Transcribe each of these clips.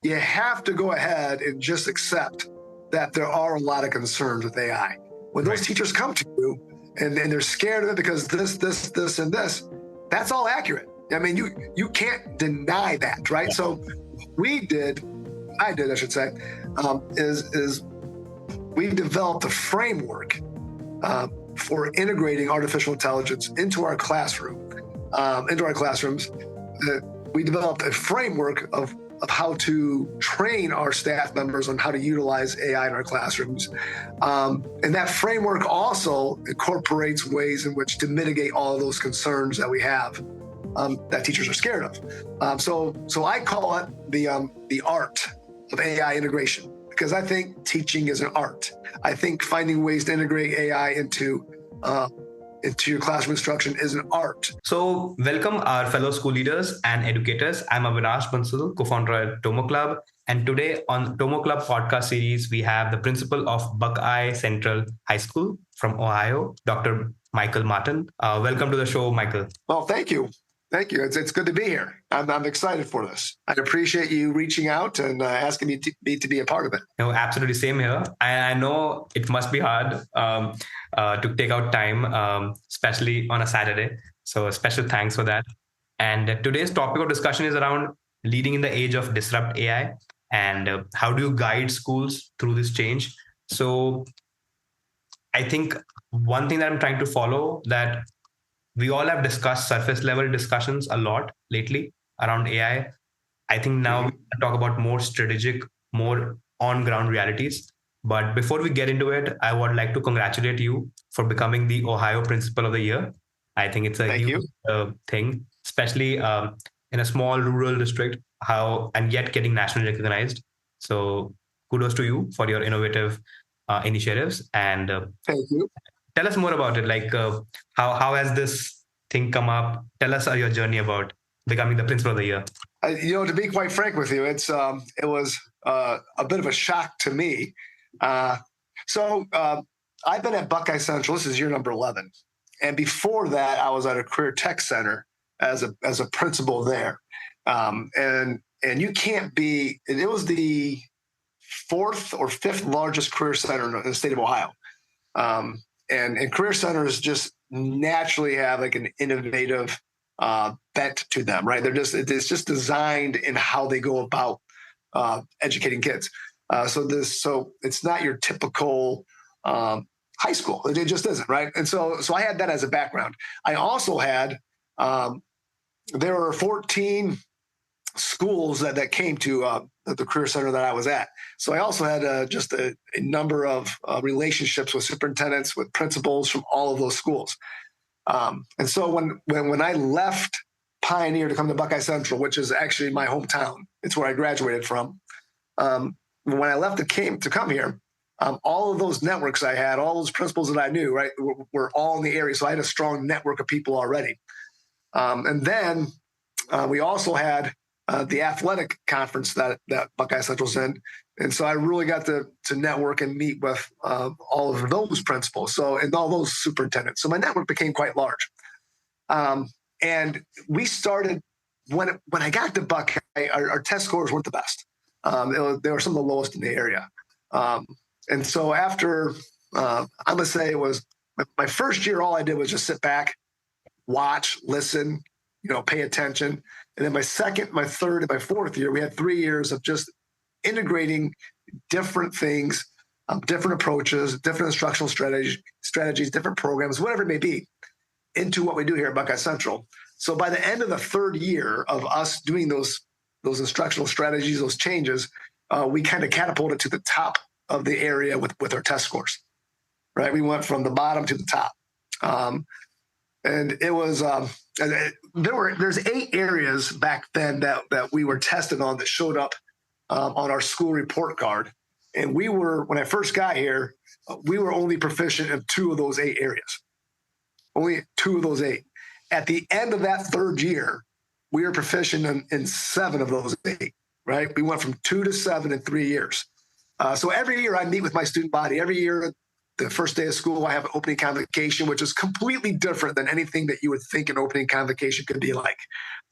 you have to go ahead and just accept that there are a lot of concerns with AI. When those Right. teachers come to you and they're scared of it because this, and this, that's all accurate. I mean, you can't deny that, right? Yeah. So I did, I should say, is we developed a framework for integrating artificial intelligence into our classrooms. We developed a framework of how to train our staff members on how to utilize AI in our classrooms. And that framework also incorporates ways in which to mitigate all of those concerns that we have that teachers are scared of. So I call it the art of AI integration, because I think teaching is an art. I think finding ways to integrate AI into your classroom instruction is an art. So, welcome our fellow school leaders and educators. I'm Avinash Bansal, co-founder at Tomo Club. And today on Tomo Club podcast series, we have the principal of Buckeye Central High School from Ohio, Dr. Michael Martin. Welcome to the show, Michael. Well, thank you. Thank you. It's good to be here. I'm excited for this. I appreciate you reaching out and asking me to be a part of it. No, absolutely same here. I know it must be hard to take out time, especially on a Saturday. So a special thanks for that. And today's topic of discussion is around leading in the age of disrupt AI and how do you guide schools through this change. So I think one thing that I'm trying to follow, that we all have discussed surface level discussions a lot lately around AI. I think now we can talk about more strategic, more on ground realities. But before we get into it, I would like to congratulate you for becoming the Ohio Principal of the Year. I think it's a Thank huge thing, especially in a small rural district, and yet getting nationally recognized. So kudos to you for your innovative initiatives. And Thank you. tell us more about it. Like, how has this thing come up? Tell us your journey about becoming the Principal of the Year. To be quite frank with you, it was a bit of a shock to me. So I've been at Buckeye Central. This is year number 11, and before that, I was at a career tech center as a principal there. And you can't be. It was the fourth or fifth largest career center in the state of Ohio. And career centers just naturally have like an innovative bent to them, right? It's just designed in how they go about educating kids. So it's not your typical high school. It just isn't, right? And so I had that as a background. I also had there were 14 schools that came to the career center that I was at. So I also had just a number of relationships with superintendents, with principals from all of those schools. And so when I left Pioneer to come to Buckeye Central, which is actually my hometown, it's where I graduated from. When I left to come here, all of those networks I had, all those principals that I knew, right, were all in the area. So I had a strong network of people already. And then we also had the athletic conference that Buckeye Central's in. And so I really got to network and meet with all of those principals, and all those superintendents. So my network became quite large. And we started, when I got to Buckeye, our test scores weren't the best. They were some of the lowest in the area. And so after, I'm going to say it was my first year, all I did was just sit back, watch, listen, pay attention. And then my second, my third, and my fourth year, we had 3 years of just integrating different things, different approaches, different instructional strategies, different programs, whatever it may be, into what we do here at Buckeye Central. So by the end of the third year of us doing those instructional strategies, those changes, we kind of catapulted to the top of the area with our test scores, right? We went from the bottom to the top. And it was there's 8 areas back then that we were tested on that showed up on our school report card. And when I first got here, we were only proficient in 2 of those 8 areas. Only 2 of those 8. At the end of that third year, we were proficient in 7 of those 8, right? We went from 2 to 7 in 3 years. So every year I meet with my student body. Every year, the first day of school, I have an opening convocation, which is completely different than anything that you would think an opening convocation could be like,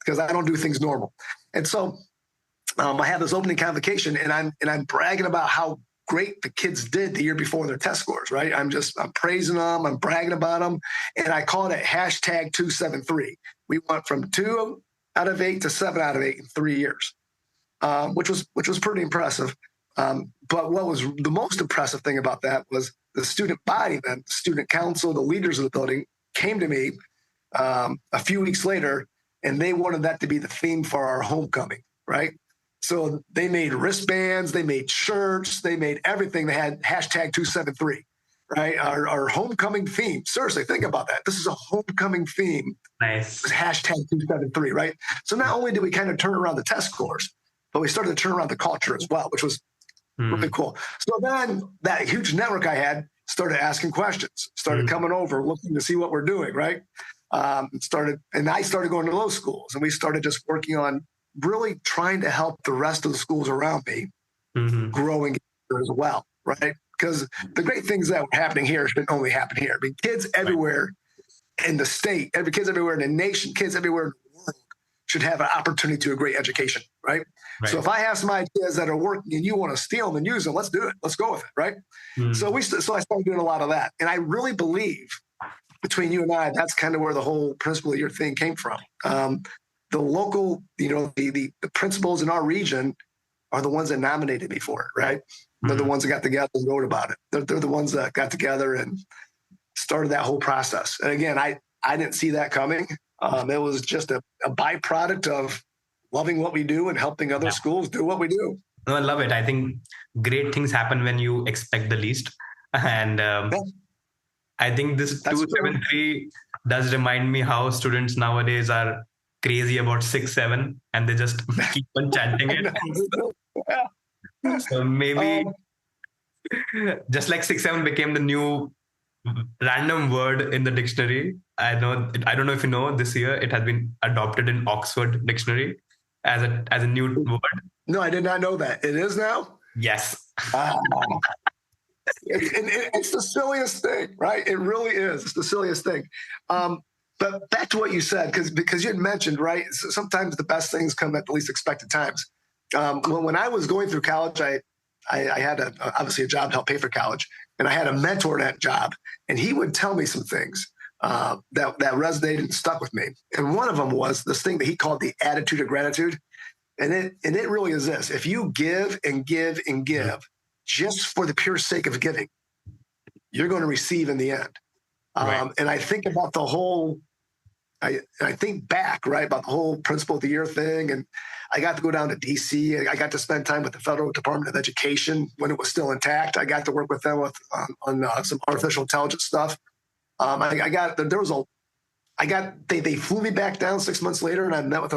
because I don't do things normal. And so I have this opening convocation, and I'm bragging about how great the kids did the year before their test scores, right? I'm praising them, I'm bragging about them, and I call it hashtag 273. We went from 2 out of 8 to 7 out of 8 in 3 years, which was pretty impressive. But what was the most impressive thing about that was the student body, then the student council, the leaders of the building came to me a few weeks later, and they wanted that to be the theme for our homecoming, right? So they made wristbands, they made shirts, they made everything. They had hashtag 273, right? Our homecoming theme. Seriously, think about that. This is a homecoming theme. Nice. It was hashtag 273, right? So not only did we kind of turn around the test scores, but we started to turn around the culture as well, which was really cool. So then that huge network I had started asking questions, started coming over, looking to see what we're doing, right? I started going to those schools, and we started just working on really trying to help the rest of the schools around me growing as well, right? Because the great things that were happening here shouldn't only happen here. I mean, kids everywhere in the state, kids everywhere in the nation, kids everywhere in the world should have an opportunity to a great education, right? So if I have some ideas that are working and you want to steal them and use them, let's do it. Let's go with it, right? So I started doing a lot of that, and I really believe between you and I, that's kind of where the whole principle of your thing came from. The local, the principals in our region are the ones that nominated me for it, right? They're the ones that got together and wrote about it. They're the ones that got together and started that whole process. And again, I didn't see that coming. It was just a byproduct of loving what we do and helping other schools do what we do. No, I love it. I think great things happen when you expect the least. And I think this 273 does remind me how students nowadays are crazy about 6-7, and they just keep on chanting it. So maybe just like 6-7 became the new random word in the dictionary. I don't know if you know, this year it has been adopted in Oxford Dictionary as a new word. No, I did not know that. It is now? Yes. It's the silliest thing, right? It really is. It's the silliest thing. But back to what you said, because you had mentioned, right? Sometimes the best things come at the least expected times. When I was going through college, I had obviously a job to help pay for college, and I had a mentor in that job, and he would tell me some things that resonated and stuck with me. And one of them was this thing that he called the attitude of gratitude, and it really is this: if you give and give and give just for the pure sake of giving, you're going to receive in the end. Right. And I think about the whole. I think back, right, about the whole principle of the year thing. And I got to go down to DC. I got to spend time with the Federal Department of Education when it was still intact. I got to work with them on some artificial intelligence stuff. They flew me back down 6 months later, and I met with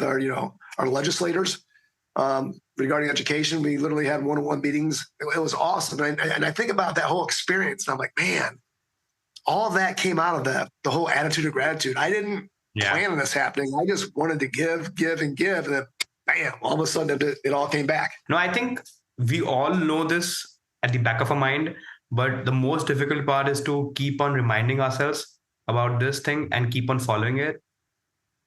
our legislators regarding education. We literally had one-on-one meetings. It was awesome. And I think about that whole experience, and I'm like, man, all that came out of the whole attitude of gratitude. I didn't plan on this happening. I just wanted to give, and then bam, all of a sudden it all came back. No, I think we all know this at the back of our mind, but the most difficult part is to keep on reminding ourselves about this thing and keep on following it.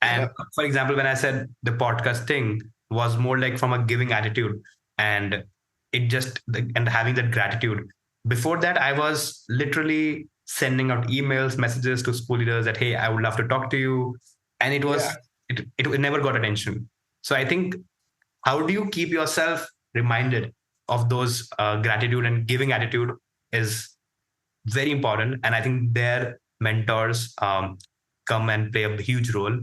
And for example, when I said the podcast thing was more like from a giving attitude, and having that gratitude. Before that, I was literally sending out emails, messages to school leaders that, hey, I would love to talk to you. And it never got attention. So I think, how do you keep yourself reminded of those gratitude and giving attitude is very important. And I think their mentors come and play a huge role.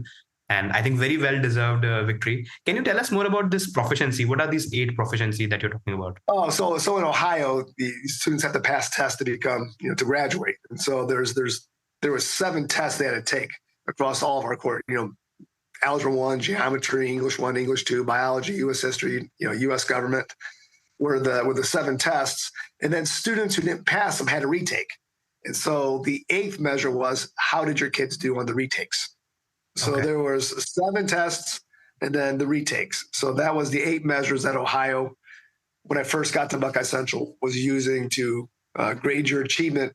And I think very well-deserved victory. Can you tell us more about this proficiency? What are these 8 proficiency that you're talking about? Oh, so in Ohio, the students have to pass tests to become, to graduate. And so there was 7 tests they had to take across all of our course. Algebra 1, geometry, English 1, English 2, biology, U.S. history, U.S. government were the 7 tests. And then students who didn't pass them had to retake. And so the 8th measure was, how did your kids do on the retakes? So there was 7 tests and then the retakes. So that was the 8 measures that Ohio, when I first got to Buckeye Central, was using to grade your achievement,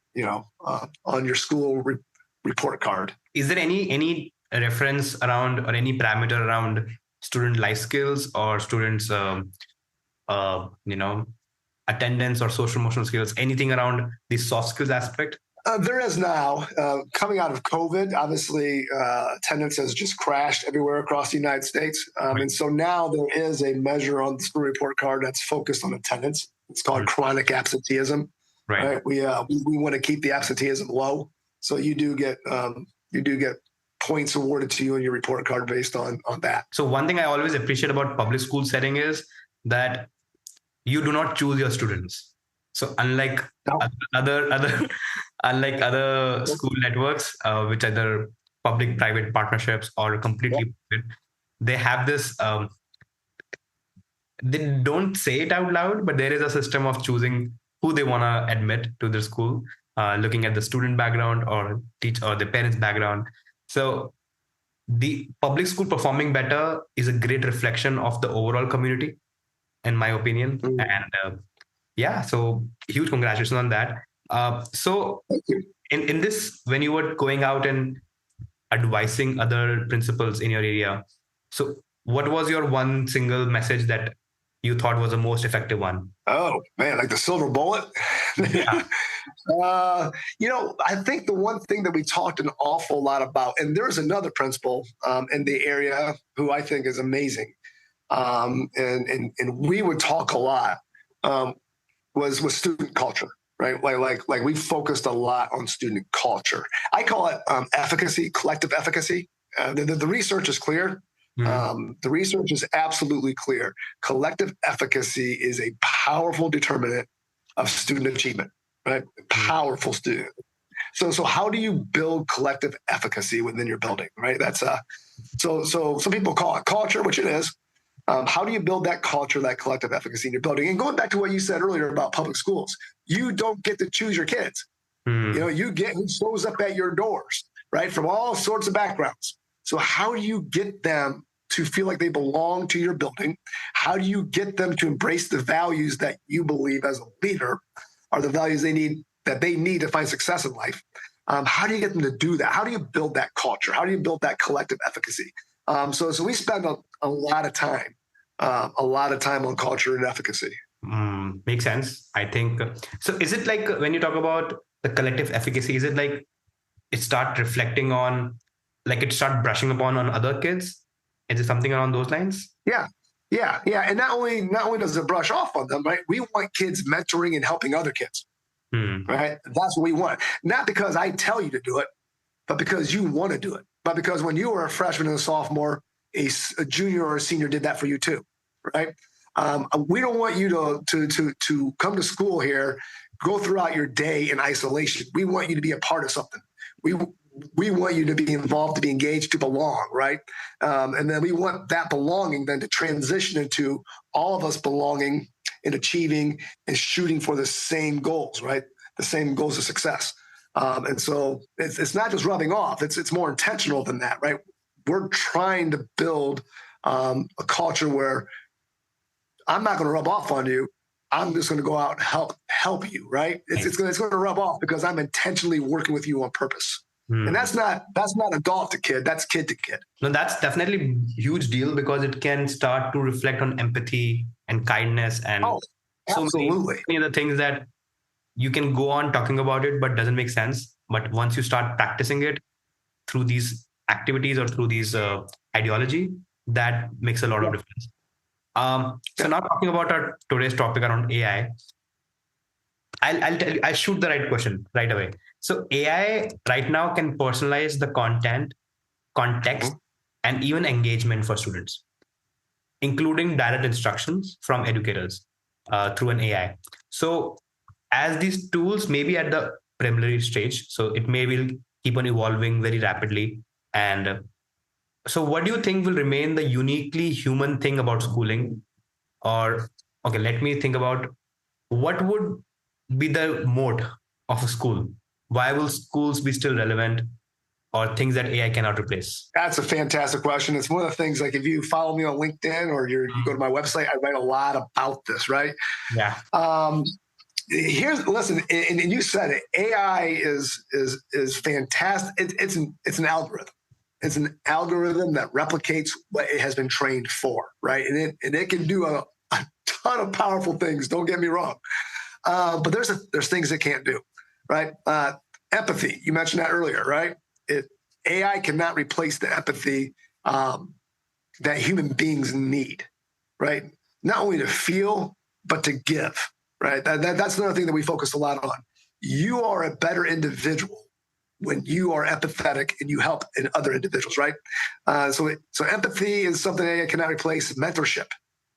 on your school report card. Is there any reference around or any parameter around student life skills or students, attendance or social emotional skills, anything around the soft skills aspect? There is now. Coming out of COVID, obviously, attendance has just crashed everywhere across the United States. And so now there is a measure on the school report card that's focused on attendance. It's called chronic absenteeism. Right. We want to keep the absenteeism low. So you do get points awarded to you on your report card based on that. So one thing I always appreciate about public school setting is that you do not choose your students. So unlike other school networks, which either public private partnerships or completely private, they have this. They don't say it out loud, but there is a system of choosing who they want to admit to their school, looking at the student background or the parents' background. So the public school performing better is a great reflection of the overall community, in my opinion. And so huge congratulations on that. So in this, when you were going out and advising other principals in your area, so what was your one single message that you thought was the most effective one? Oh man, like the silver bullet. Yeah. I think the one thing that we talked an awful lot about, and there's another principal in the area who I think is amazing, and we would talk a lot, was student culture, right? Like we focused a lot on student culture. I call it efficacy, collective efficacy. The research is clear. The research is absolutely clear. Collective efficacy is a powerful determinant of student achievement, right? Powerful student. So how do you build collective efficacy within your building, right? That's so some people call it culture, which it is. How do you build that culture, that collective efficacy in your building? And going back to what you said earlier about public schools, you don't get to choose your kids. You get who shows up at your doors, right? From all sorts of backgrounds. So how do you get them to feel like they belong to your building? How do you get them to embrace the values that you believe as a leader are the values they need to find success in life? How do you get them to do that? How do you build that culture? How do you build that collective efficacy? So we spend a lot of time on culture and efficacy. Makes sense. I think so. Is it like when you talk about the collective efficacy, is it like it start reflecting on, like it start brushing upon on other kids? Is it something along those lines? Yeah. And not only does it brush off on them, right? We want kids mentoring and helping other kids, right? That's what we want. Not because I tell you to do it, but because you want to do it. But because when you were a freshman and a sophomore, a junior or a senior did that for you too, right? We don't want you to come to school here, go throughout your day in isolation. We want you to be a part of something. We want you to be involved, to be engaged, to belong, right? And then we want that belonging then to transition into all of us belonging and achieving and shooting for the same goals, right? The same goals of success. And so it's not just rubbing off. It's more intentional than that, right? We're trying to build a culture where I'm not going to rub off on you. I'm just going to go out and help you, right? It's going to rub off because I'm intentionally working with you on purpose. And that's not adult to kid. That's kid to kid. No, that's definitely a huge deal because it can start to reflect on empathy and kindness and so many other things that you can go on talking about it, but doesn't make sense. But once you start practicing it through these activities or through these ideology, that makes a lot of difference. So now talking about our today's topic around AI, I'll shoot the right question right away. So AI right now can personalize the content, context, and even engagement for students, including direct instructions from educators through an AI. So as these tools may be at the preliminary stage, so it will keep on evolving very rapidly. And so what do you think will remain the uniquely human thing about schooling? Or, okay, let me think about what would be the moat of a school? Why will schools be still relevant, or things that AI cannot replace? That's a fantastic question. It's one of the things, like if you follow me on LinkedIn or you go to my website, I write a lot about this, right? Yeah. Listen, and you said it, AI is fantastic. It's an algorithm. It's an algorithm that replicates what it has been trained for, right? And it can do a ton of powerful things. Don't get me wrong, but there's things it can't do, right? Empathy. You mentioned that earlier, right? AI cannot replace the empathy that human beings need, right? Not only to feel, but to give, right? That's another thing that we focus a lot on. You are a better individual when you are empathetic and you help in other individuals, right? So empathy is something AI cannot replace. Mentorship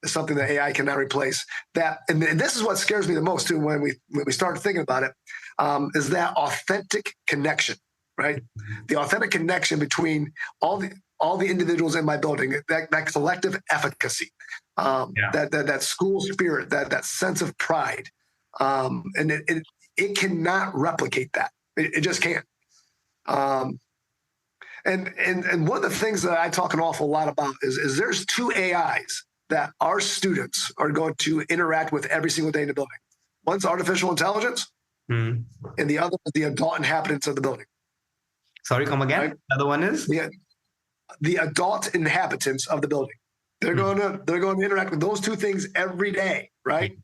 is something that AI cannot replace. And this is what scares me the most too when we start thinking about it, is that authentic connection, right? The authentic connection between all the individuals in my building, that collective efficacy, that school spirit, that sense of pride, and it cannot replicate that. It just can't. And one of the things that I talk an awful lot about is there's two AIs that our students are going to interact with every single day in the building. One's artificial intelligence, and the other is the adult inhabitants of the building. Sorry, come again. Right? The other one is the adult inhabitants of the building. They're going to interact with those two things every day, right?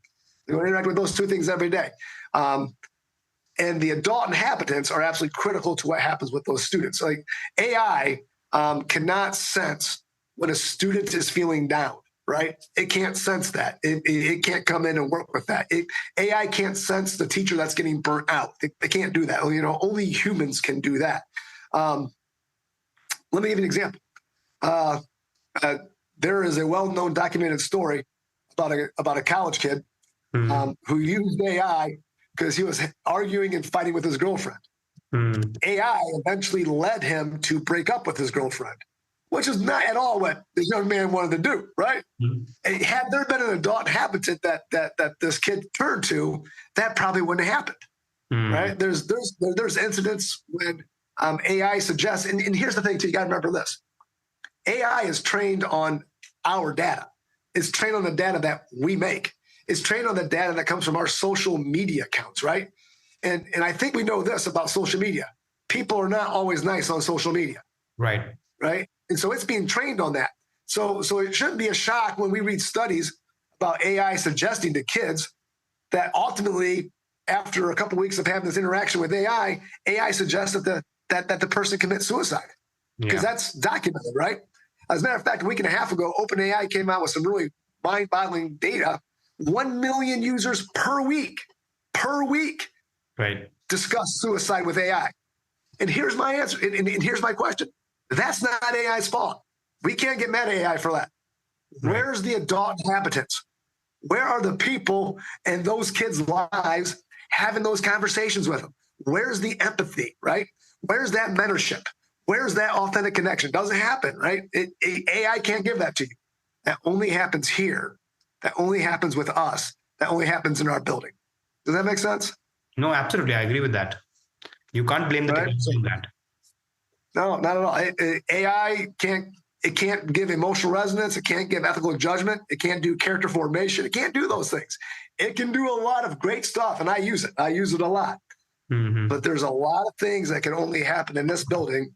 They're going to interact with those two things every day. And the adult inhabitants are absolutely critical to what happens with those students. Like AI cannot sense when a student is feeling down, right? It can't sense that. It can't come in and work with that. AI can't sense the teacher that's getting burnt out. They can't do that. Only humans can do that. Let me give you an example. There is a well-known documented story about a college kid who used AI because he was arguing and fighting with his girlfriend. AI eventually led him to break up with his girlfriend, which is not at all what this young man wanted to do, right? Had there been an adult inhabitant that this kid turned to, that probably wouldn't have happened, right? There's incidents when AI suggests, and here's the thing too, you got to remember this. AI is trained on our data. It's trained on the data that we make. It's trained on the data that comes from our social media accounts, right? And I think we know this about social media. People are not always nice on social media. Right. Right. And so it's being trained on that. So it shouldn't be a shock when we read studies about AI suggesting to kids that ultimately, after a couple of weeks of having this interaction with AI suggests that the person commits suicide. Because that's documented, right? As a matter of fact, a week and a half ago, OpenAI came out with some really mind-boggling data. 1 million users per week, right, discuss suicide with AI. And here's my answer, and here's my question. That's not AI's fault. We can't get mad at AI for that. Right. Where's the adult inhabitants? Where are the people in those kids' lives having those conversations with them? Where's the empathy, right? Where's that mentorship? Where's that authentic connection? Doesn't happen, right? AI can't give that to you. That only happens here. That only happens with us. That only happens in our building. Does that make sense? No, absolutely. I agree with that. You can't blame the technology on that. No, not at all. AI can't give emotional resonance. It can't give ethical judgment. It can't do character formation. It can't do those things. It can do a lot of great stuff, and I use it. I use it a lot. But there's a lot of things that can only happen in this building,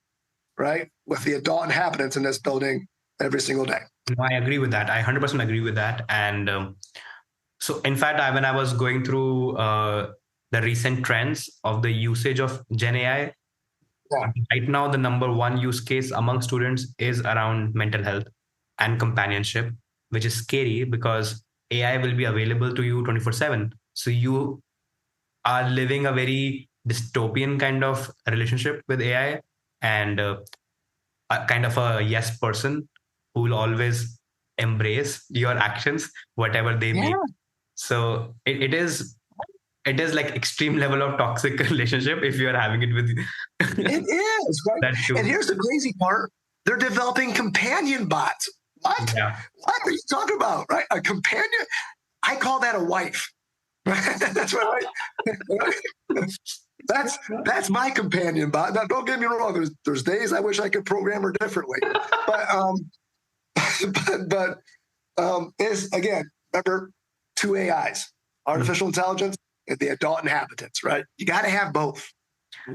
right, with the adult inhabitants in this building every single day. No, I agree with that. I 100% agree with that. And so, in fact, when I was going through the recent trends of the usage of Gen AI, right now, the number one use case among students is around mental health and companionship, which is scary because AI will be available to you 24/7. So you are living a very dystopian kind of relationship with AI and a kind of a yes person who will always embrace your actions, whatever they may. So it is like extreme level of toxic relationship if you are having it with. It is, right? And here's the crazy part: they're developing companion bots. What? Yeah. What are you talking about? Right? A companion? I call that a wife. That's right. That's my companion bot. Now, don't get me wrong. There's days I wish I could program her differently, but is again, remember, two AIs: artificial intelligence and the adult inhabitants. Right? You got to have both.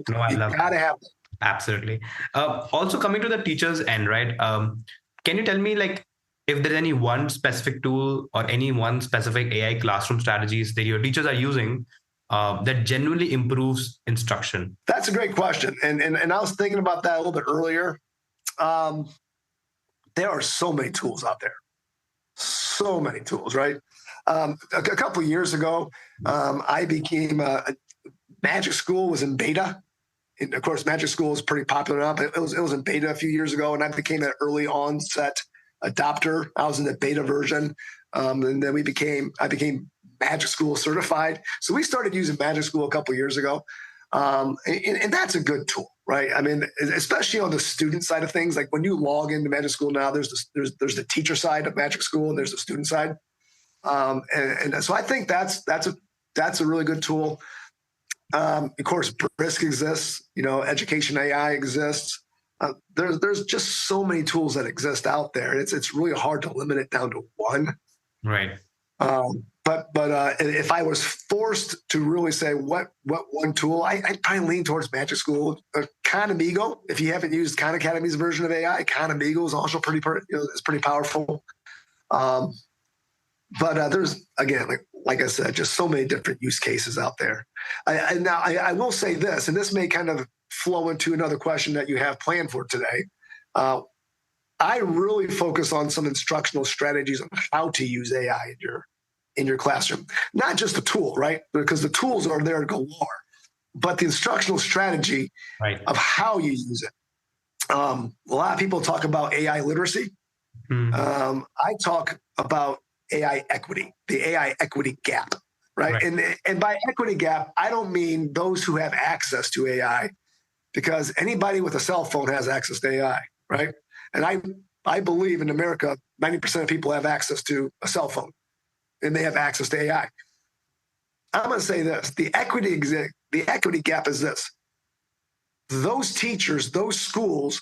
No, I love that. Have them. Absolutely. Also, coming to the teacher's end, right? Can you tell me, like, if there's any one specific tool or any one specific AI classroom strategies that your teachers are using that genuinely improves instruction? That's a great question. And I was thinking about that a little bit earlier. Um, there are so many tools out there, so many tools, right? A couple of years ago, I became Magic School was in beta. And of course, Magic School is pretty popular now, but it was in beta a few years ago, and I became an early onset adopter. I was in the beta version, and then I became Magic School certified. So we started using Magic School a couple of years ago, and that's a good tool, right? I mean, especially on the student side of things. Like when you log into Magic School now, there's the teacher side of Magic School, and there's the student side, and so I think that's a really good tool. Of course, Brisk exists. Education AI exists. There's just so many tools that exist out there. It's really hard to limit it down to one. Right. But if I was forced to really say what one tool, I'd probably lean towards Magic School. Khanmigo, if you haven't used Khan Academy's version of AI, Khanmigo is also it's pretty powerful. But there's, again, like I said, just so many different use cases out there. I will say this, and this may kind of flow into another question that you have planned for today. I really focus on some instructional strategies on how to use AI in your classroom. Not just the tool, right? Because the tools are there galore, but the instructional strategy of how you use it. A lot of people talk about AI literacy. I talk about AI equity, the AI equity gap, right? And by equity gap, I don't mean those who have access to AI, because anybody with a cell phone has access to AI, right? And I believe in America, 90% of people have access to a cell phone, and they have access to AI. I'm going to say this: the equity gap is this: those teachers, those schools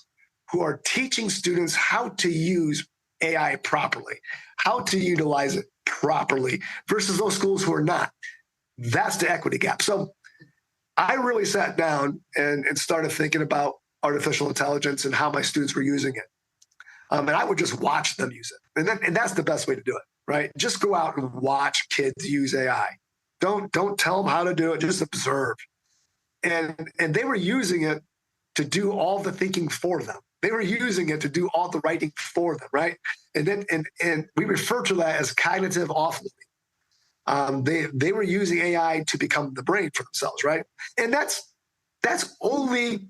who are teaching students how to use AI properly, how to utilize it properly, versus those schools who are not. That's the equity gap. So I really sat down and started thinking about artificial intelligence and how my students were using it. And I would just watch them use it. And that's the best way to do it, right? Just go out and watch kids use AI. Don't tell them how to do it, just observe. And they were using it to do all the thinking for them. They were using it to do all the writing for them, right? And we refer to that as cognitive offloading. They were using AI to become the brain for themselves, right? And that's only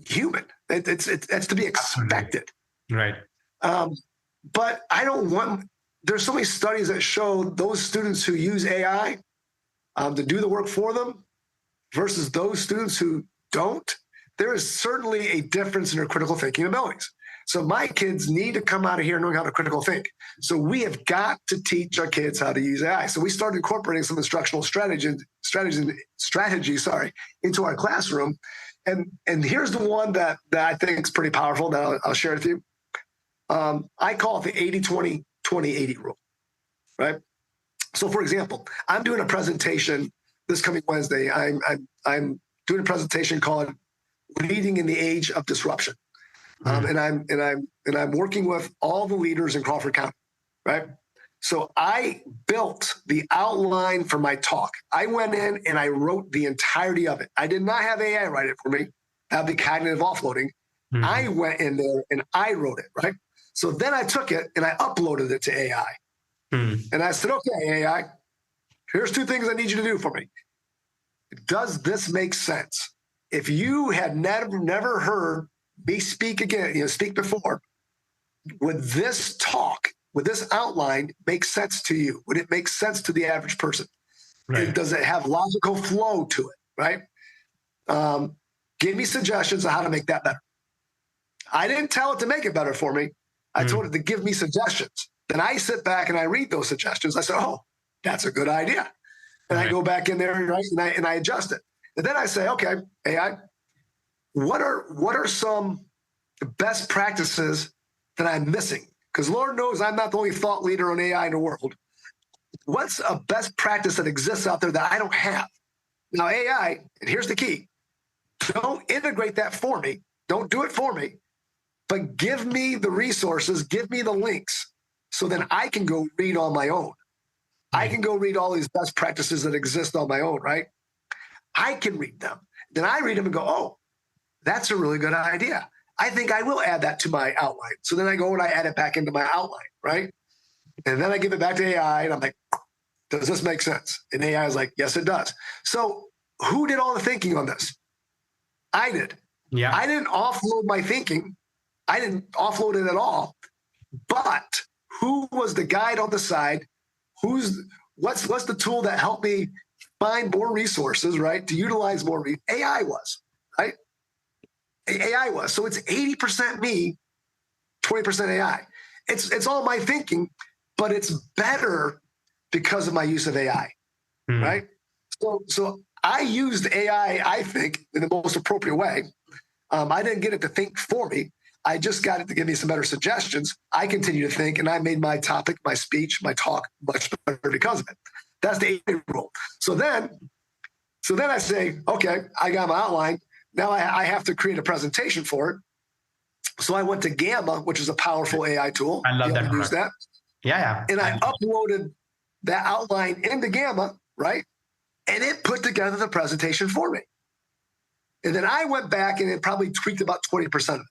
human. That's to be expected, right? But I don't want. There's so many studies that show those students who use AI to do the work for them versus those students who don't. There is certainly a difference in their critical thinking abilities. So my kids need to come out of here knowing how to critical think. So we have got to teach our kids how to use AI. So we started incorporating some instructional strategies into our classroom. And here's the one that I think is pretty powerful that I'll share with you. I call it the 80-20, 20-80 rule, right? So for example, I'm doing a presentation this coming Wednesday. I'm doing a presentation called Leading in the Age of Disruption. And I'm working with all the leaders in Crawford County, right? So I built the outline for my talk. I went in and I wrote the entirety of it. I did not have AI write it for me. That'd be cognitive offloading. I went in there and I wrote it, right? So then I took it and I uploaded it to AI. And I said, okay, AI, here's 2 things I need you to do for me. Does this make sense? If you had never heard me speak again, speak before, would this talk, would this outline make sense to you? Would it make sense to the average person? Right. Does it have logical flow to it, right? Give me suggestions on how to make that better. I didn't tell it to make it better for me. I told it to give me suggestions. Then I sit back and I read those suggestions. I say, oh, that's a good idea. And I go back in there and I adjust it. And then I say, okay, AI, what are some best practices that I'm missing? Because Lord knows I'm not the only thought leader on AI in the world. What's a best practice that exists out there that I don't have? Now, AI, and here's the key, don't integrate that for me. Don't do it for me, but give me the resources, give me the links so then I can go read on my own. I can go read all these best practices that exist on my own, right? I can read them. Then I read them and go, oh, that's a really good idea. I think I will add that to my outline. So then I go and I add it back into my outline, right? And then I give it back to AI and I'm like, does this make sense? And AI is like, yes, it does. So who did all the thinking on this? I did. Yeah. I didn't offload my thinking. I didn't offload it at all. But who was the guide on the side? What's the tool that helped me find more resources, right? To utilize more. AI was, right? AI was. So it's 80% me, 20% AI. It's all my thinking, but it's better because of my use of AI, right? So I used AI, I think, in the most appropriate way. I didn't get it to think for me. I just got it to give me some better suggestions. I continue to think, and I made my topic, my speech, my talk much better because of it. That's the 8 rule. So then I say, okay, I got my outline. Now I have to create a presentation for it. So I went to Gamma, which is a powerful AI tool. I love that. Use that. Yeah. And I uploaded that outline into Gamma, right? And it put together the presentation for me. And then I went back and it probably tweaked about 20% of it,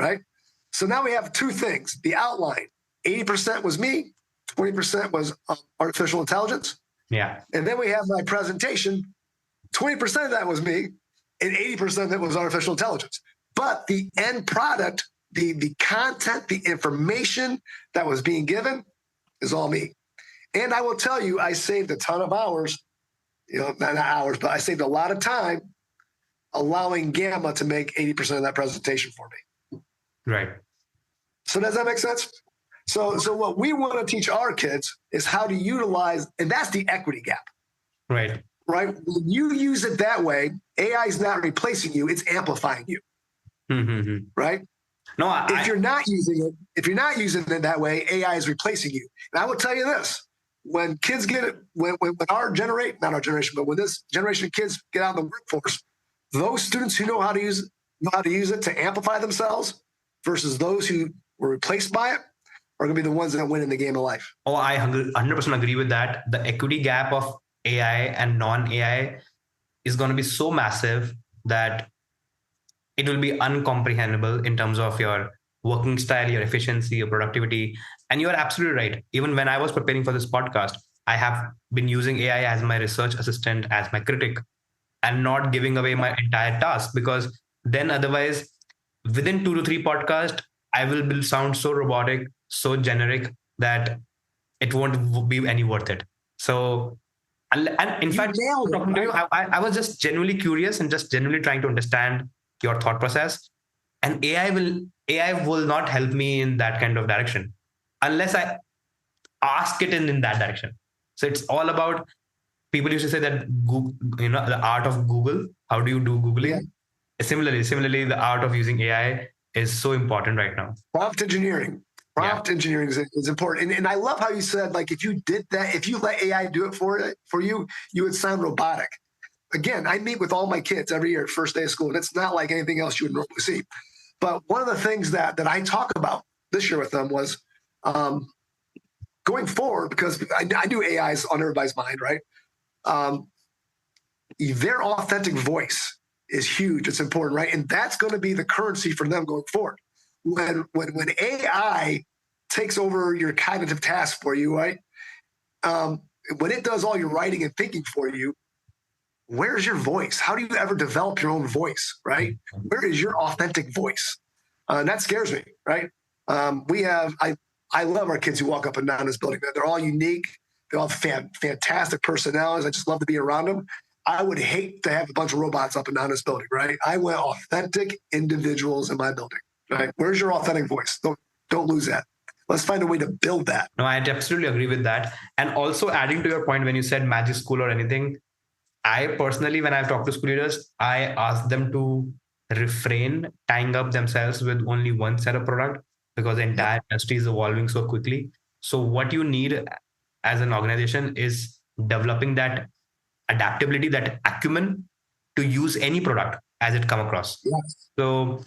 right? So now we have 2 things. The outline, 80% was me, 20% was artificial intelligence. Yeah. And then we have my presentation, 20% of that was me, and 80% of it was artificial intelligence. But the end product, the content, the information that was being given is all me. And I will tell you, I saved a ton of hours, not hours, but I saved a lot of time allowing Gamma to make 80% of that presentation for me. Right. So does that make sense? So what we want to teach our kids is how to utilize, and that's the equity gap. Right. Right. When you use it that way, AI is not replacing you; it's amplifying you. Mm-hmm. Right. No, if you're not using it that way, AI is replacing you. And I will tell you this: when kids get it, when our generation, not our generation, but when this generation of kids get out in the workforce, those students who know how to use it to amplify themselves versus those who were replaced by it are going to be the ones that win in the game of life. Oh, I 100% agree with that. The equity gap of AI and non-AI is going to be so massive that it will be uncomprehendable in terms of your working style, your efficiency, your productivity. And you are absolutely right. Even when I was preparing for this podcast, I have been using AI as my research assistant, as my critic, and not giving away my entire task, because then otherwise within 2 to 3 podcasts, I will sound so robotic, so generic that it won't be any worth it. So, and in fact, talking to you, I was just genuinely curious and just genuinely trying to understand your thought process. And AI will not help me in that kind of direction unless I ask it in that direction. So it's all about, people used to say that Google, the art of Google. How do you do Googling? Yeah. Similarly, the art of using AI is so important right now. Prompt engineering engineering is important. And I love how you said, like, if you did that, if you let AI do it for you, you would sound robotic. Again, I meet with all my kids every year, first day of school, and it's not like anything else you would normally see. But one of the things that I talk about this year with them was going forward, because I knew AI is on everybody's mind, right? Their authentic voice is huge. It's important, right? And that's going to be the currency for them going forward. When AI takes over your cognitive task for you, right? When it does all your writing and thinking for you, where's your voice? How do you ever develop your own voice, right? Where is your authentic voice? And that scares me, right? I love our kids who walk up and down this building. They're all unique. They all have fantastic personalities. I just love to be around them. I would hate to have a bunch of robots up and down this building, right? I want authentic individuals in my building, right? Where's your authentic voice? Don't lose that. Let's find a way to build that. No, I absolutely agree with that. And also adding to your point, when you said magic school or anything, I personally, when I've talked to school leaders, I ask them to refrain tying up themselves with only one set of product, because the entire industry is evolving so quickly. So what you need as an organization is developing that adaptability, that acumen to use any product. as it come across. Yes. So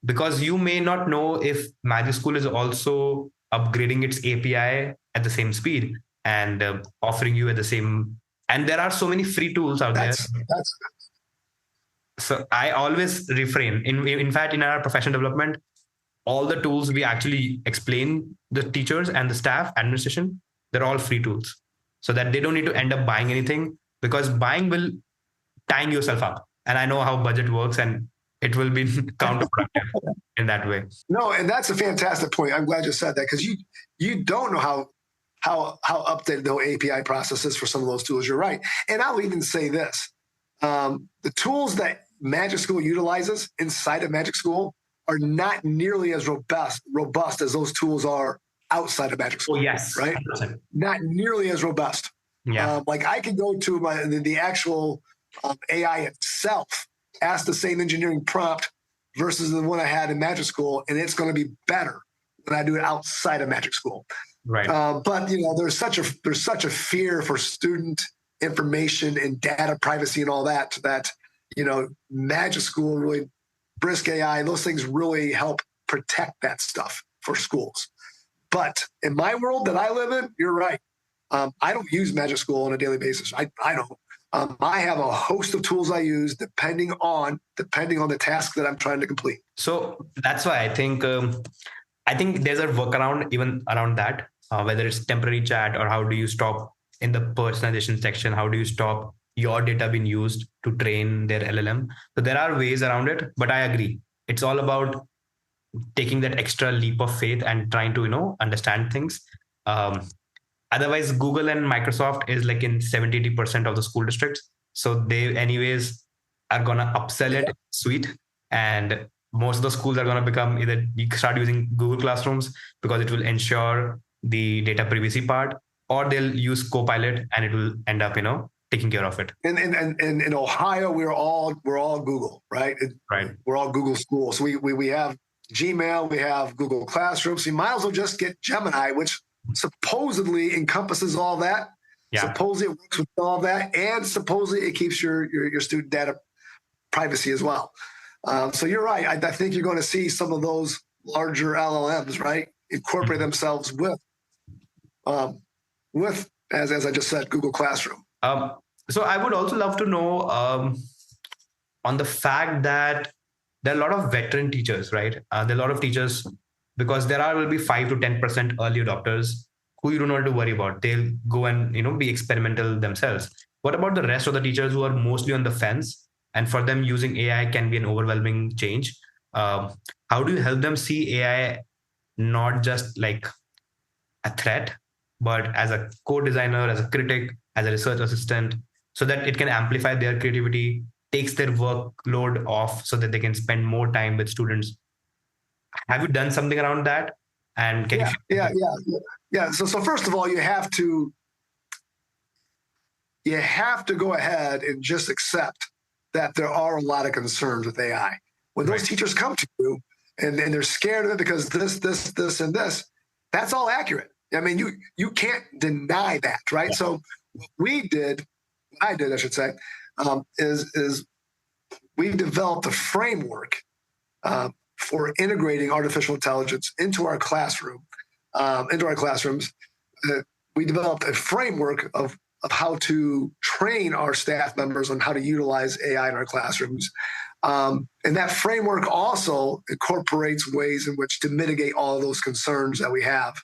because you may not know if Magic School is also upgrading its API at the same speed and offering you at the same. And there are so many free tools out there. That's So I always refrain. In fact, in our professional development, all the tools we actually explain the teachers and the staff administration, they're all free tools, so that they don't need to end up buying anything, because buying will tying yourself up. And I know how budget works, and it will be counterproductive in that way. no, and that's a fantastic point. I'm glad you said that, because you don't know how updated the API process is for some of those tools. You're right, and I'll even say this: the tools that Magic School utilizes inside of Magic School are not nearly as robust as those tools are outside of Magic School. Oh yes, right? 100%. Not nearly as robust. Yeah. Like I can go to the actual AI itself, ask the same engineering prompt versus the one I had in Magic School, and it's going to be better when I do it outside of Magic School. Right. But there's such a fear for student information and data privacy and all that Magic School really, Brisk AI, those things really help protect that stuff for schools. But in my world that I live in, you're right. I don't use Magic School on a daily basis. I don't. I have a host of tools I use depending on the task that I'm trying to complete. So that's why I think there's a workaround even around that, whether it's temporary chat or how do you stop in the personalization section, how do you stop your data being used to train their LLM. So there are ways around it, but I agree. It's all about taking that extra leap of faith and trying to, understand things. Otherwise, Google and Microsoft is like in 70-80% of the school districts. So they anyways are going to upsell it suite. And most of the schools are going to become either you start using Google Classrooms because it will ensure the data privacy part, or they'll use Copilot and it will end up, taking care of it. And in Ohio, we're all Google, right? Right. We're all Google schools. So we have Gmail, we have Google Classroom. So you might as well just get Gemini, which supposedly encompasses all that. Yeah. Supposedly it works with all that, and supposedly it keeps your student data privacy as well. So you're right. I think you're going to see some of those larger LLMs, right, incorporate themselves with as I just said, Google Classroom. So I would also love to know on the fact that there are a lot of veteran teachers, right? There are a lot of teachers, because will be 5 to 10% early adopters who you don't have to worry about. They'll go and be experimental themselves. What about the rest of the teachers who are mostly on the fence, and for them using AI can be an overwhelming change? How do you help them see AI not just like a threat, but as a co-designer, as a critic, as a research assistant, so that it can amplify their creativity, takes their workload off so that they can spend more time with students? Have you done something around that? And can yeah. So first of all, you have to go ahead and just accept that there are a lot of concerns with AI. When those teachers come to you and they're scared of it because this, and this, that's all accurate. I mean, you can't deny that, right? Yeah. So what I did, I should say, is we developed a framework for integrating artificial intelligence into our classrooms. We developed a framework of how to train our staff members on how to utilize AI in our classrooms. And that framework also incorporates ways in which to mitigate all of those concerns that we have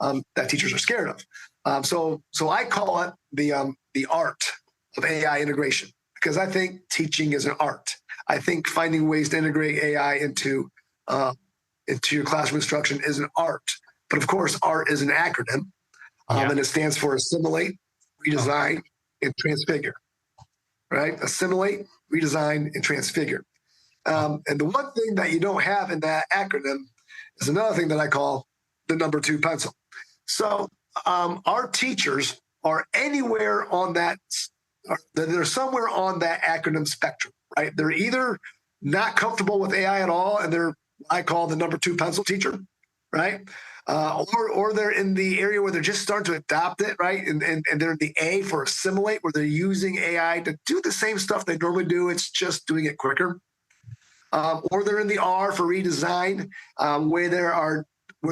that teachers are scared of. So I call it the art of AI integration, because I think teaching is an art. I think finding ways to integrate AI into your classroom instruction is an art. But of course, art is an acronym, and it stands for assimilate, redesign, and transfigure. Right? Assimilate, redesign, and transfigure. And the one thing that you don't have in that acronym is another thing that I call the number 2 pencil. So our teachers are anywhere on that. They're somewhere on that acronym spectrum, right? They're either not comfortable with AI at all, and I call the number 2 pencil teacher, right? Or they're in the area where they're just starting to adopt it, right? And they're in the A for assimilate, where they're using AI to do the same stuff they normally do. It's just doing it quicker. or they're in the R for redesign, where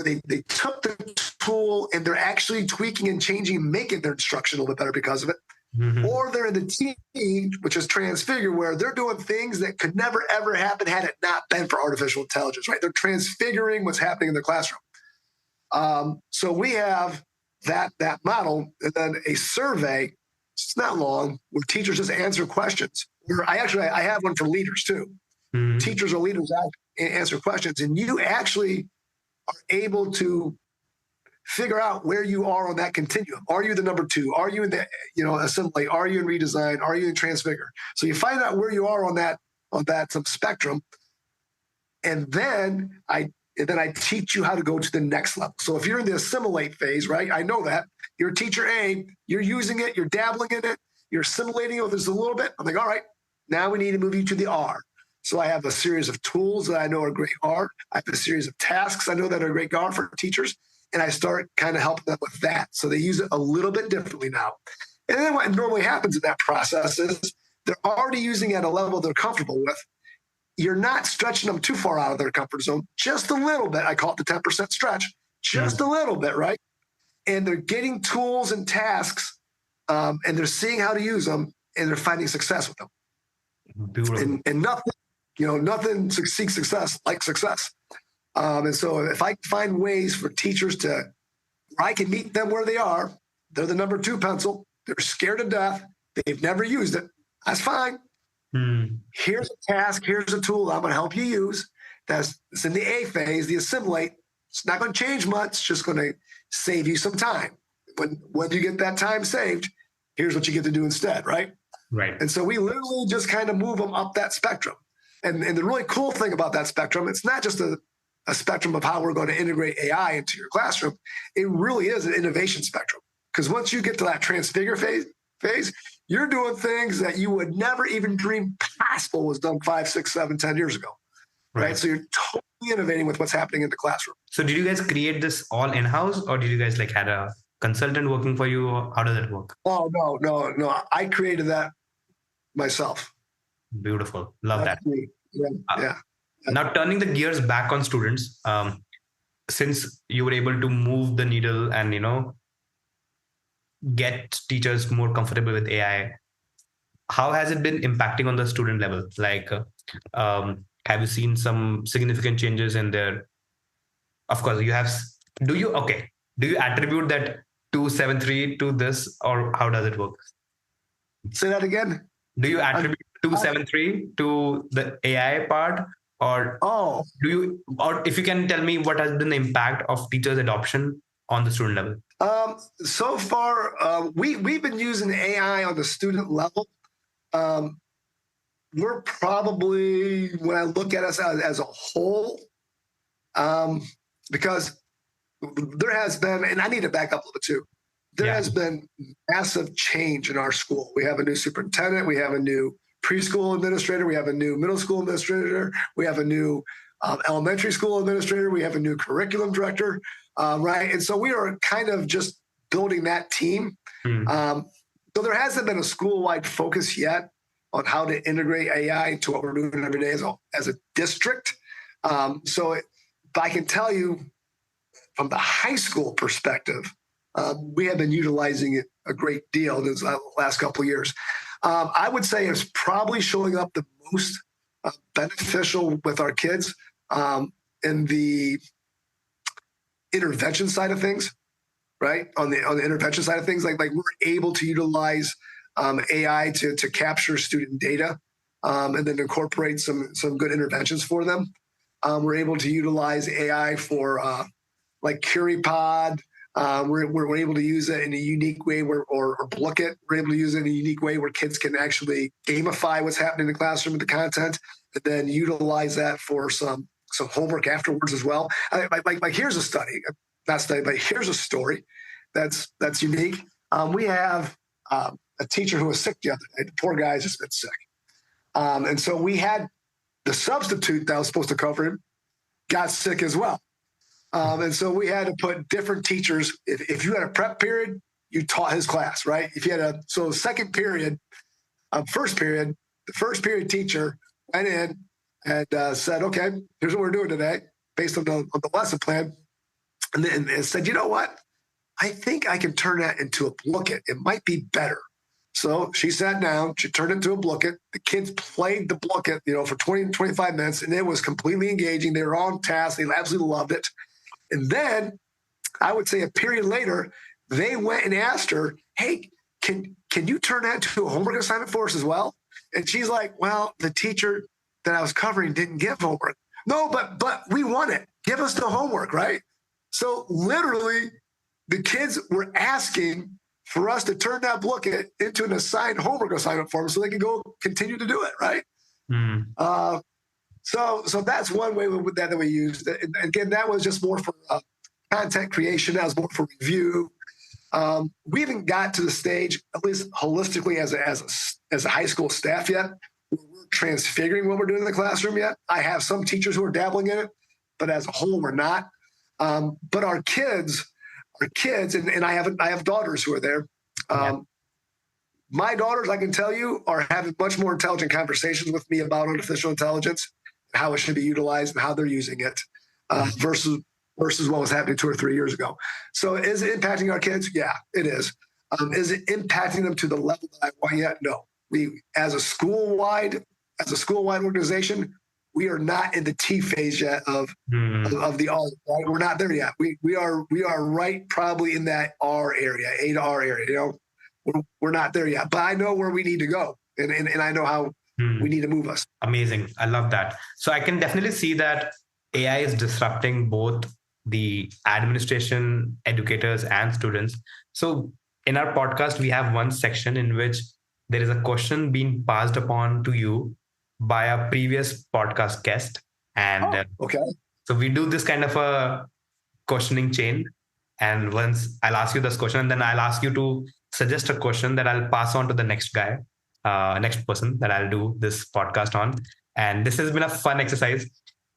they took the tool and they're actually tweaking and changing, making their instruction a little bit better because of it. Mhm. Or they're in the T, which is transfigure, where they're doing things that could never ever happen had it not been for artificial intelligence, right? They're transfiguring what's happening in the classroom. So we have that model, and then a survey. It's not long where teachers just answer questions. I have one for leaders too. Mhm. Teachers or leaders answer questions, and you actually are able to figure out where you are on that continuum. Are you the number 2? Are you in the assembly? Are you in redesign? Are you in transfigure? So you find out where you are on that spectrum, and then I teach you how to go to the next level. So if you're in the assimilate phase, right? I know that you're teacher A, you're using it, you're dabbling in it, you're assimilating it with this a little bit. I'm like, all right, now we need to move you to the R. So I have a series of tools that I know are great R. I have a series of tasks I know that are great R for teachers. And I start kind of helping them with that. So they use it a little bit differently now. And then what normally happens in that process is they're already using it at a level they're comfortable with. You're not stretching them too far out of their comfort zone, just a little bit. I call it the 10% stretch, just a little bit, right? And they're getting tools and tasks, and they're seeing how to use them, and they're finding success with them. Beautiful. And nothing seeks success like success. And so if I find ways for teachers where I can meet them where they are, they're the number 2 pencil, they're scared to death, they've never used it, that's fine. Here's a task, here's a tool I'm going to help you use. It's in the A phase, the assimilate. It's not going to change much, it's just going to save you some time. When you get that time saved, here's what you get to do instead, right? Right. And so we literally just kind of move them up that spectrum. And the really cool thing about that spectrum, it's not just a spectrum of how we're going to integrate AI into your classroom. It really is an innovation spectrum. Because once you get to that transfigure phase, you're doing things that you would never even dream possible was done 5, 6, 7, 10 years ago. Right? So you're totally innovating with what's happening in the classroom. So did you guys create this all in-house, or did you guys had a consultant working for you? Or how does it work? Oh, no. I created that myself. Beautiful. Love that. Yeah. Now turning the gears back on students, since you were able to move the needle and get teachers more comfortable with AI, how has it been impacting on the student level? Have you seen some significant changes in their? Of course, you have. Do you attribute that 273 to this, or how does it work? Say that again. Do you attribute 273 to the AI part, or if you can tell me what has been the impact of teachers' adoption on the student level? So far, we've been using AI on the student level. We're probably, when I look at us as a whole, because there has been, and I need to back up a little bit too, there has been massive change in our school. We have a new superintendent, we have a new preschool administrator, we have a new middle school administrator, we have a new elementary school administrator, we have a new curriculum director, right? And so we are kind of just building that team. So there hasn't been a school-wide focus yet on how to integrate AI into what we're doing every day as a district. But I can tell you from the high school perspective, we have been utilizing it a great deal this last couple of years. I would say it's probably showing up the most beneficial with our kids in the intervention side of things, right? On the intervention side of things, like we're able to utilize AI to capture student data and then incorporate some good interventions for them. We're able to utilize AI for like CurryPod. We're able to use it in a unique way or Book It. We're able to use it in a unique way where kids can actually gamify what's happening in the classroom with the content, and then utilize that for some homework afterwards as well. Like here's a study, not study, but here's a story that's unique. We have a teacher who was sick the other day. The poor guy's just been sick. And so we had the substitute that was supposed to cover him got sick as well. And so we had to put different teachers. If you had a prep period, you taught his class, right? If you had second period, first period, the first period teacher went in and said, okay, here's what we're doing today based on the lesson plan. And then it said, you know what? I think I can turn that into a booklet. It might be better. So she sat down, she turned it into a booklet. The kids played the booklet, for 20 to 25 minutes, and it was completely engaging. They were on task. They absolutely loved it. And then I would say a period later, they went and asked her, hey, can you turn that into a homework assignment for us as well? And she's like, well, the teacher that I was covering didn't give homework. No, but we want it. Give us the homework, right? So literally, the kids were asking for us to turn that booklet into an assigned homework assignment for them so they can go continue to do it, right? So that's one way that we used it. And again, that was just more for content creation. That was more for review. We haven't got to the stage, at least holistically as a high school staff yet, where we're transfiguring what we're doing in the classroom yet. I have some teachers who are dabbling in it, but as a whole, we're not. But our kids, and I have daughters who are there. My daughters, I can tell you, are having much more intelligent conversations with me about artificial intelligence, how it should be utilized, and how they're using it, versus what was happening 2 or 3 years ago. So, is it impacting our kids? Yeah, it is. Is it impacting them to the level that I want yet? No. We, as a school-wide organization, we are not in the T phase yet of the R. Right? We're not there yet. We are right probably in that R area, A to R area. We're not there yet, but I know where we need to go, and I know how we need to move us. Amazing. I love that. So I can definitely see that AI is disrupting both the administration, educators, and students. So in our podcast, we have one section in which there is a question being passed upon to you by a previous podcast guest. And okay. So we do this kind of a questioning chain. And once I'll ask you this question, and then I'll ask you to suggest a question that I'll pass on to the next guy, next person that I'll do this podcast on. And this has been a fun exercise.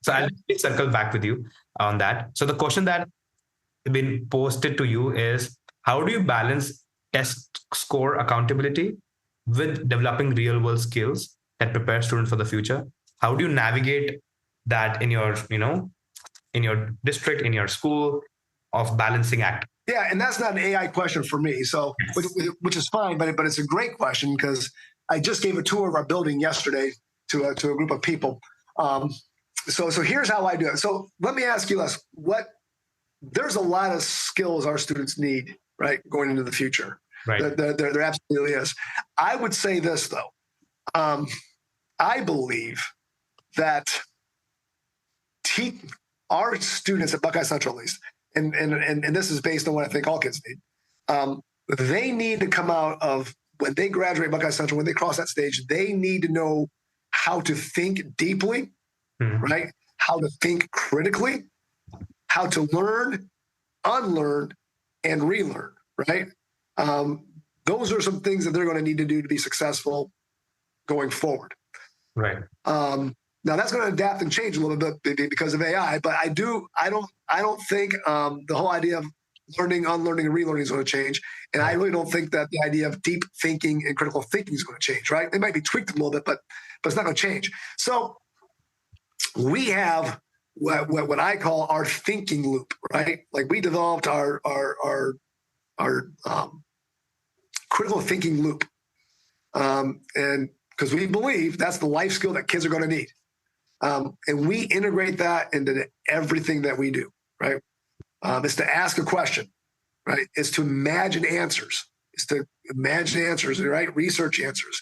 So I'll circle back with you on that. So the question that has been posted to you is, how do you balance test score accountability with developing real world skills that prepare students for the future? How do you navigate that in your, in your district, in your school, of balancing act? Yeah, and that's not an AI question for me, so which is fine, but it's a great question because I just gave a tour of our building yesterday to a group of people. So here's how I do it. So let me ask you this: there's a lot of skills our students need, right, going into the future. Right. There absolutely is. I would say this though. I believe that our students at Buckeye Central, at least, and this is based on what I think all kids need. They need to come out of, when they graduate Buckeye Central, when they cross that stage, they need to know how to think deeply, right? How to think critically, how to learn, unlearn, and relearn, right? Those are some things that they're going to need to do to be successful going forward. Right. Now that's going to adapt and change a little bit because of AI, but I don't think the whole idea of learning, unlearning, and relearning is going to change. And I really don't think that the idea of deep thinking and critical thinking is going to change, right? They might be tweaked a little bit, but it's not going to change. So we have what I call our thinking loop, right? Like we developed our critical thinking loop. And because we believe that's the life skill that kids are going to need. And we integrate that into everything that we do, right? It's to ask a question, right? It's to imagine answers. Right? Research answers.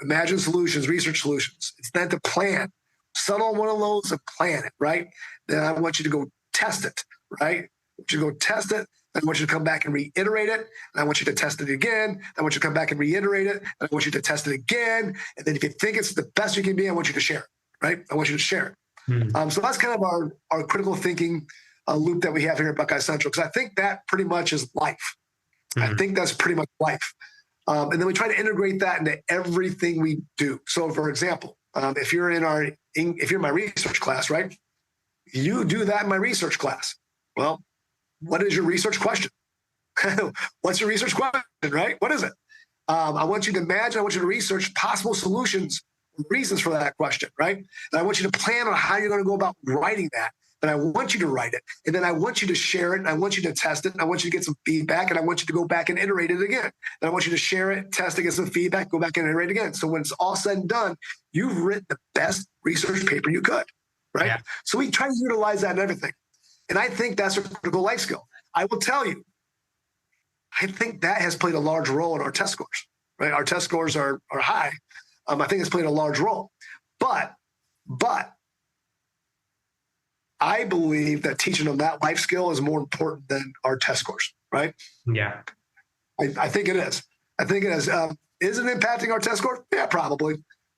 Imagine solutions, research solutions. It's then to plan. Settle on one of those and plan it, right? Then I want you to go test it, right? I want you to go test it. I want you to come back and reiterate it. And I want you to test it again. I want you to come back and reiterate it. And I want you to test it again. And then if you think it's the best you can be, I want you to share it, right? I want you to share it. So that's kind of our critical thinking loop that we have here at Buckeye Central, because I think that pretty much is life. I think that's pretty much life. And then we try to integrate that into everything we do. So for example, if you're in my research class, right? You do that in my research class. Well, what is your research question? What's your research question, right? What is it? I want you to imagine, I want you to research possible solutions reasons for that question, right? And I want you to plan on how you're going to go about writing that. And I want you to write it. And then I want you to share it. And I want you to test it. And I want you to get some feedback. And I want you to go back and iterate it again. And I want you to share it, test it, get some feedback, go back and iterate again. So when it's all said and done, you've written the best research paper you could, right? Yeah. So we try to utilize that in everything. And I think that's a critical life skill. I will tell you, I think that has played a large role in our test scores, right? Our test scores are high. I think it's played a large role. But I believe that teaching them that life skill is more important than our test scores, right? Yeah. I think it is. I think it is. Is it impacting our test scores? Yeah, probably.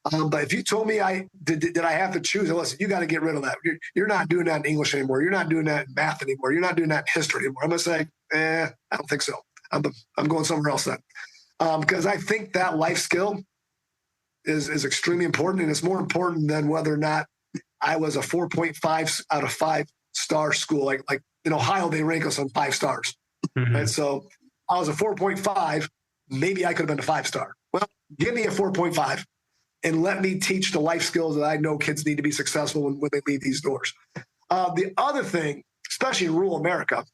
But if you told me did I have to choose, listen, you got to get rid of that. You're not doing that in English anymore. You're not doing that in math anymore. You're not doing that in history anymore. I'm going to say, I don't think so. I'm going somewhere else then. Because I think that life skill is extremely important, and it's more important than whether or not I was a 4.5 out of 5-star school. Like in Ohio, they rank us on 5 stars. Mm-hmm. Right? So I was a 4.5. Maybe I could have been a 5-star. Well, give me a 4.5 and let me teach the life skills that I know kids need to be successful when they leave these doors. The other thing, especially in rural America,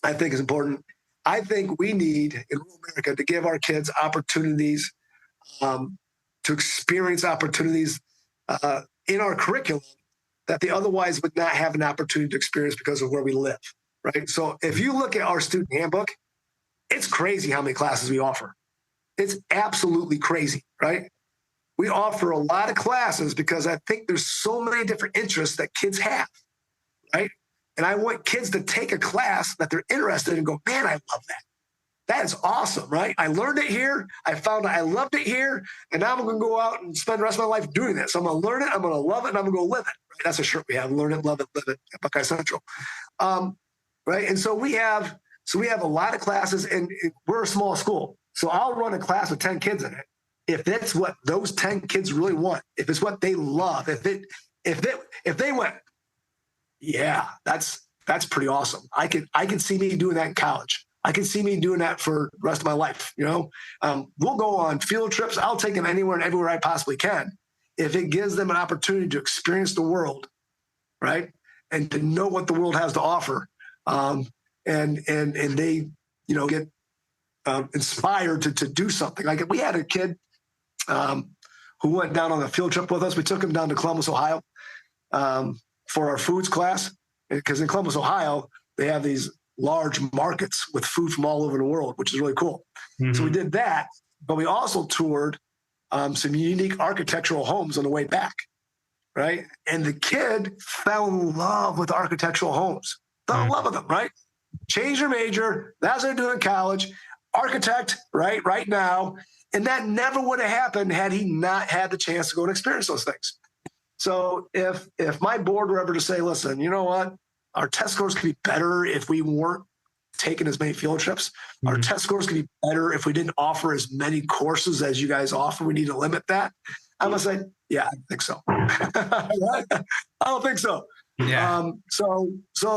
I think is important. I think we need in rural America to give our kids opportunities, to experience opportunities in our curriculum that they otherwise would not have an opportunity to experience because of where we live, right? So if you look at our student handbook, it's crazy how many classes we offer. It's absolutely crazy, right? We offer a lot of classes because I think there's so many different interests that kids have, right? And I want kids to take a class that they're interested in and go, man, I love that. That is awesome, right? I learned it here. I found I loved it here. And now I'm going to go out and spend the rest of my life doing this. So I'm going to learn it. I'm going to love it. And I'm going to go live it. Right? That's a shirt we have. Learn it, love it, live it at Buckeye Central. Right. And so we have a lot of classes, and we're a small school. So I'll run a class with 10 kids in it. If that's what those 10 kids really want, if it's what they love, if they went, yeah, that's pretty awesome. I can see me doing that in college. I can see me doing that for the rest of my life. We'll go on field trips. I'll take them anywhere and everywhere I possibly can if it gives them an opportunity to experience the world, right? And to know what the world has to offer. And they, get inspired to do something. Like we had a kid who went down on a field trip with us. We took him down to Columbus, Ohio, for our foods class. Because in Columbus, Ohio, they have these large markets with food from all over the world, which is really cool. Mm-hmm. So we did that, but we also toured some unique architectural homes on the way back, right? And the kid fell in love with architectural homes. Fell in love with them, right? Changed their major. That's what they're doing in college. Architect, right now. And that never would have happened had he not had the chance to go and experience those things. So if my board were ever to say, listen, you know what? Our test scores could be better if we weren't taking as many field trips. Mm-hmm. Our test scores could be better if we didn't offer as many courses as you guys offer. We need to limit that. I'm gonna say, yeah, I think so. I don't think so. Yeah. So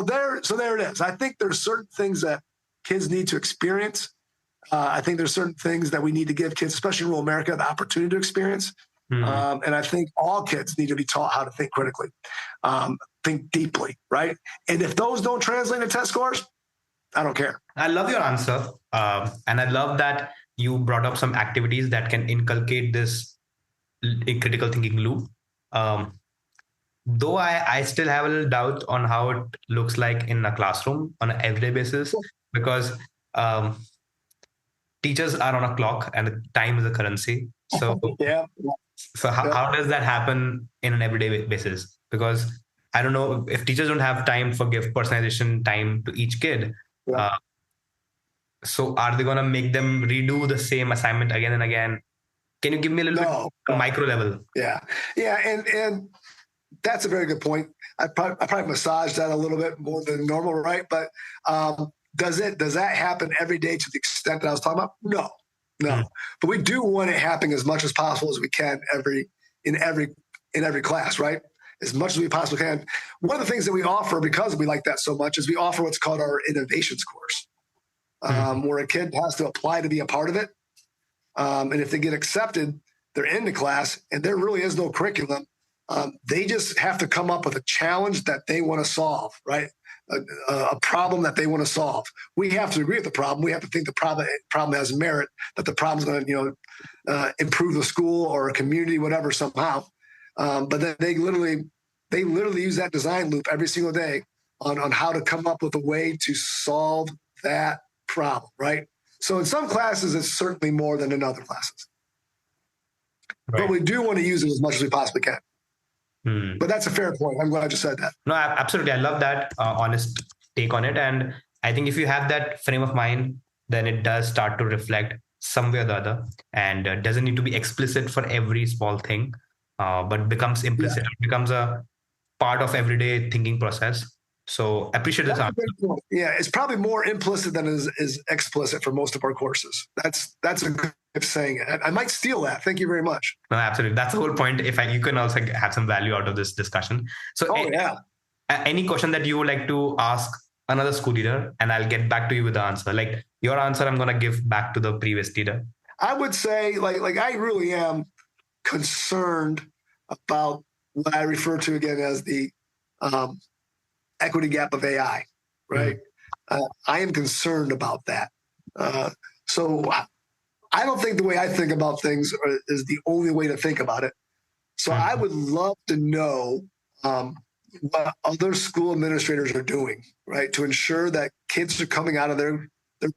there it is. I think there's certain things that kids need to experience. I think there's certain things that we need to give kids, especially in rural America, the opportunity to experience. Mm-hmm. And I think all kids need to be taught how to think critically, think deeply, right? And if those don't translate to test scores, I don't care. I love your answer. And I love that you brought up some activities that can inculcate this critical thinking loop. Though I still have a little doubt on how it looks like in a classroom on an everyday basis, because teachers are on a clock and time is a currency. So yeah. So how does that happen in an everyday basis? Because I don't know if teachers don't have time for give personalization time to each kid. Yeah. So are they going to make them redo the same assignment again and again? Can you give me a little bit micro level? Yeah. And that's a very good point. I probably massaged that a little bit more than normal, right? But does that happen every day to the extent that I was talking about? No. Mm-hmm. But we do want it happening as much as possible as we can in every class, right? As much as we possibly can. One of the things that we offer, because we like that so much, is we offer what's called our innovations course, where a kid has to apply to be a part of it. And if they get accepted, they're in the class and there really is no curriculum. They just have to come up with a challenge that they want to solve, right? A problem that they want to solve. We have to agree with the problem. We have to think the problem has merit, that the problem's going to, improve the school or a community, whatever, somehow. But then they literally use that design loop every single day on how to come up with a way to solve that problem, right? So in some classes, it's certainly more than in other classes. Right. But we do want to use it as much as we possibly can. But that's a fair point. I'm glad you said that. No, absolutely. I love that honest take on it. And I think if you have that frame of mind, then it does start to reflect some way or the other, and doesn't need to be explicit for every small thing, but becomes implicit. Yeah. It becomes a part of everyday thinking process. So appreciate this answer. Yeah, it's probably more implicit than is explicit for most of our courses. That's a good way of saying it. I might steal that. Thank you very much. No, absolutely. That's the whole point. You can also have some value out of this discussion. So any question that you would like to ask another school leader, and I'll get back to you with the answer. Like your answer, I'm going to give back to the previous leader. I would say like I really am concerned about what I refer to again as the equity gap of AI, right? I am concerned about that. So I don't think the way I think about things is the only way to think about it. So I would love to know what other school administrators are doing, right, to ensure that kids are coming out of their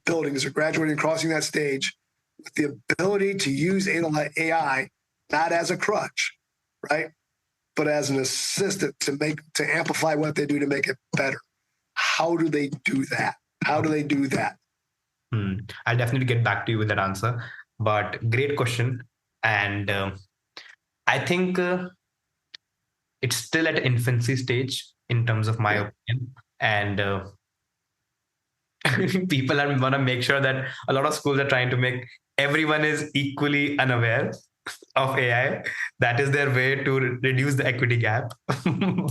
buildings or graduating, crossing that stage with the ability to use AI not as a crutch, right, but as an assistant to amplify what they do to make it better. How do they do that? I'll definitely get back to you with that answer. But great question. And I think it's still at infancy stage in terms of my opinion. And people want to make sure that a lot of schools are trying to make everyone is equally unaware of AI. That is their way to reduce the equity gap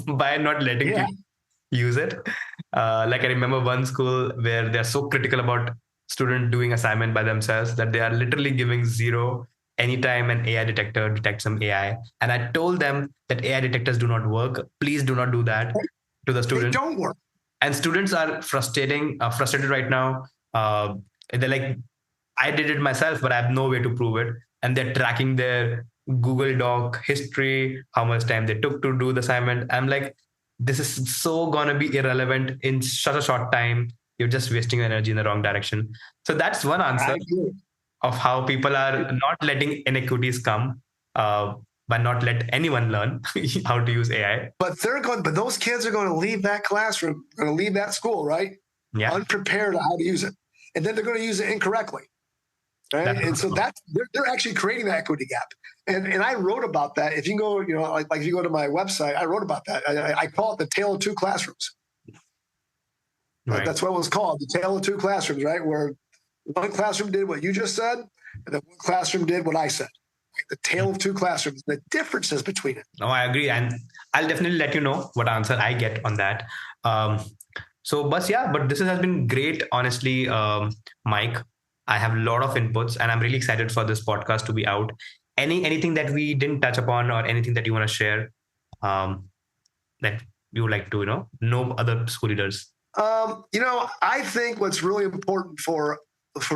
by not letting people use it. Like I remember one school where they're so critical about student doing assignment by themselves that they are literally giving 0 anytime an AI detector detects some AI. And I told them that AI detectors do not work. Please do not do that to the students. They don't work. And students are frustrated right now. They're like, I did it myself, but I have no way to prove it. And they're tracking their Google Doc history, how much time they took to do the assignment. I'm like, this is so gonna be irrelevant in such a short time. You're just wasting energy in the wrong direction. So that's one answer of how people are not letting inequities come, but not let anyone learn how to use AI. But those kids are going to leave that classroom, going to leave that school, right? Yeah. Unprepared on how to use it. And then they're going to use it incorrectly. Right. And so they're actually creating that equity gap. And I wrote about that. If you go, like if you go to my website, I wrote about that. I call it the tale of two classrooms. Right. That's what it was called, the tale of two classrooms, right? Where one classroom did what you just said, and then one classroom did what I said. The tale of two classrooms, the differences between it. No, I agree. And I'll definitely let you know what answer I get on that. But this has been great, honestly, Mike. I have a lot of inputs and I'm really excited for this podcast to be out. Anything that we didn't touch upon or anything that you want to share that you would like to, know other school leaders? I think what's really important for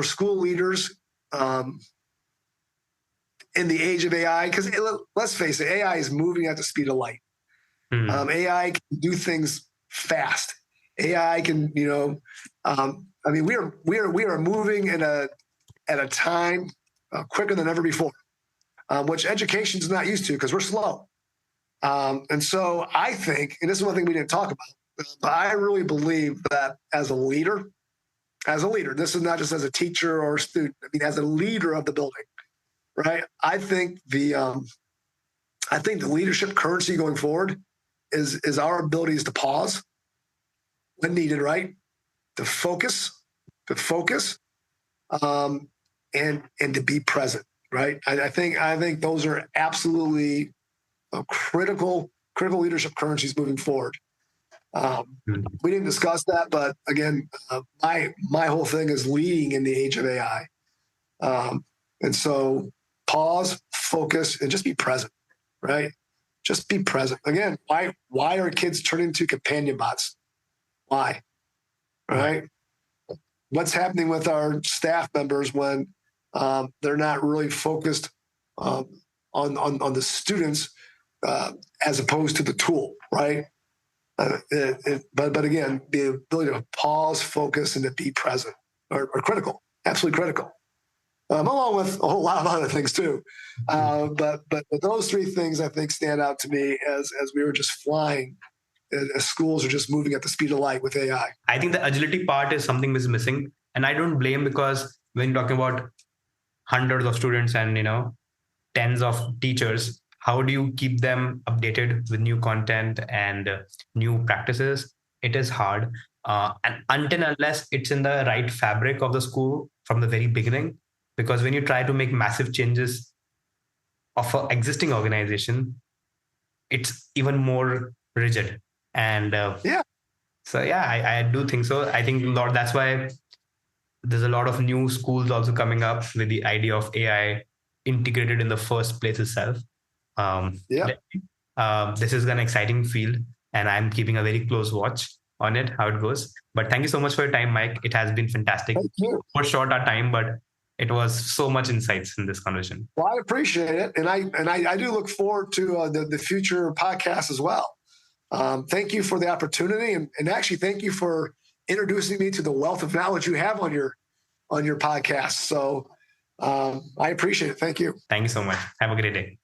school leaders in the age of AI, because let's face it, AI is moving at the speed of light. AI can do things fast. AI can, we are moving at a time quicker than ever before, which education is not used to because we're slow. And so I think, and this is one thing we didn't talk about, but I really believe that as a leader, this is not just as a teacher or a student. I mean, as a leader of the building, right? I think the leadership currency going forward is our abilities to pause when needed, right? To focus, and to be present, right? I think those are absolutely critical leadership currencies moving forward. We didn't discuss that, but again, my whole thing is leading in the age of AI, and so pause, focus, and just be present, right? Just be present. Again, why are kids turning to companion bots? Why? Right? What's happening with our staff members when they're not really focused on the students as opposed to the tool, right? But again, the ability to pause, focus, and to be present are critical, absolutely critical. Along with a whole lot of other things too. But those three things I think stand out to me as we were just flying, as schools are just moving at the speed of light with AI. I think the agility part is something is missing, and I don't blame, because when you're talking about hundreds of students and tens of teachers, how do you keep them updated with new content and new practices? It is hard, and until unless it's in the right fabric of the school from the very beginning. Because when you try to make massive changes of an existing organization, it's even more rigid. And I do think so. I think that's why there's a lot of new schools also coming up with the idea of AI integrated in the first place itself. This is an exciting field, and I'm keeping a very close watch on it, how it goes. But thank you so much for your time, Mike. It has been fantastic. Thank you. For short our time, but it was so much insights in this conversation. Well, I appreciate it, and I do look forward to the future podcasts as well. Thank you for the opportunity, and actually thank you for introducing me to the wealth of knowledge you have on your podcast. So I appreciate it. Thank you. Thank you so much. Have a great day.